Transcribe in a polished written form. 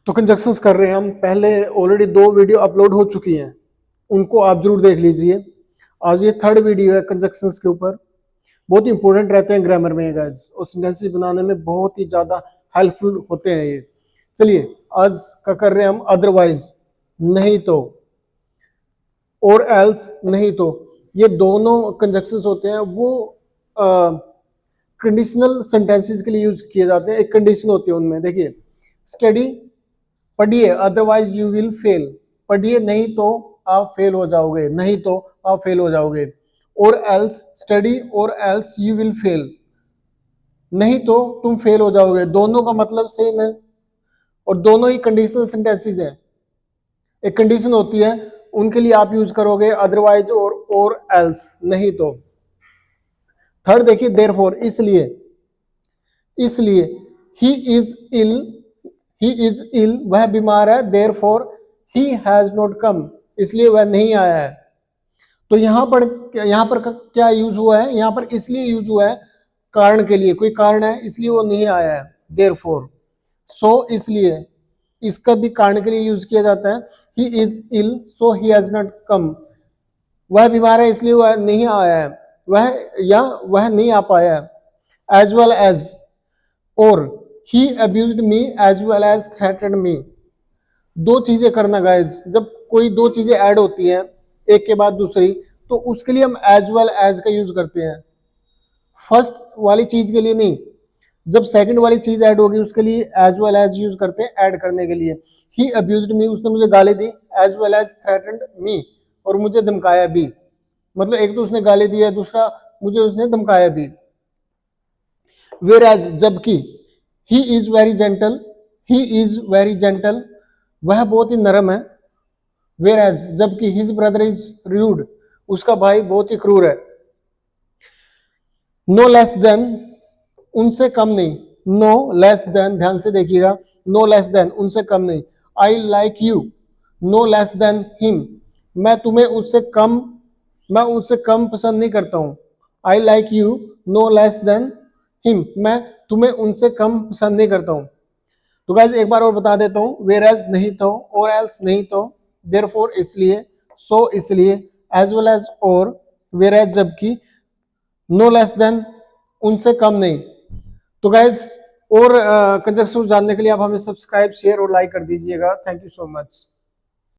तो कंजक्शंस कर रहे हैं हम, पहले ऑलरेडी 2 वीडियो अपलोड हो चुकी हैं, उनको आप जरूर देख लीजिए। आज ये 3rd वीडियो है कंजक्शंस के ऊपर। बहुत ही इंपॉर्टेंट रहते हैं ग्रामर में गाइस, और सेंटेंसेस बनाने में बहुत ही ज्यादा हेल्पफुल होते हैं ये। चलिए आज का कर रहे हैं हम अदरवाइज, नहीं तो, और एल्स, नहीं तो। ये दोनों कंजक्शंस होते हैं वो कंडीशनल सेंटेंसेस के लिए यूज किए जाते हैं। एक कंडीशन होती है उनमें, देखिए स्टडी, पढ़िए अदरवाइज यू विल फेल, पढ़िए नहीं तो आप फेल हो जाओगे, नहीं तो आप फेल हो जाओगे। और एल्स, स्टडी और एल्स यू विल फेल, नहीं तो तुम फेल हो जाओगे। दोनों का मतलब सेम है और दोनों ही कंडीशनल सेंटेंसेस हैं। एक कंडीशन होती है उनके लिए आप यूज करोगे अदरवाइज और एल्स, नहीं तो। थर्ड देखिए देयरफॉर, इसलिए, इसलिए ही इज इल, ही इज इल, वह बीमार है, देयरफॉर ही हैज नॉट कम, इसलिए वह नहीं आया है। तो यहां पर क्या यूज हुआ है, यहां पर इसलिए यूज हुआ है कारण के लिए, कोई कारण है इसलिए वो नहीं आया है, देयरफॉर। सो इसलिए, इसका भी कारण के लिए यूज किया जाता है। He is ill so he has not come, वह बीमार है इसलिए वह नहीं आया है, वह नहीं आ पाया है। एज वेल एज, और he abused me as well as threatened me. दो चीजें करना गाइज, जब कोई दो चीजें ऐड होती हैं एक के बाद दूसरी, तो उसके लिए हम एज वेल एज का यूज करते हैं, फर्स्ट वाली चीज के लिए नहीं। जब सेकंड वाली चीज ऐड होगी उसके लिए एज वेल एज यूज करते हैं ऐड करने के लिए। ही अब्यूज्ड मी, उसने मुझे गाली दी, एज वेल एज थ्रेटेंड मी, और मुझे धमकाया भी। मतलब एक तो उसने गाली दी है, दूसरा मुझे उसने धमकाया भी। वेयर एज, जबकि, he is very gentle, he is very gentle, वह बहुत ही नरम है। वेयर एज, जबकि, हिज ब्रदर इज रूड, उसका भाई बहुत ही क्रूर है। नो लेस देन, उनसे कम नहीं, नो लेस देन, ध्यान से देखिएगा, नो लेस देन, उनसे कम नहीं। I like you know less than him, मैं तुम्हें उससे कम, मैं उससे कम पसंद नहीं करता हूं। I like you know less than him, मैं तुम्हें उनसे कम पसंद नहीं करता हूं। तो गाइस एक बार और बता देता हूं, वेयर एज नहीं तो, और एल्स नहीं तो, देयरफॉर इसलिए, सो इसलिए, एज वेल एज और, वेयर एज जबकि, नो लेस देन उनसे कम नहीं। तो गाइस और कंजक्शन जानने के लिए आप हमें सब्सक्राइब, शेयर और लाइक कर दीजिएगा। Thank you so much.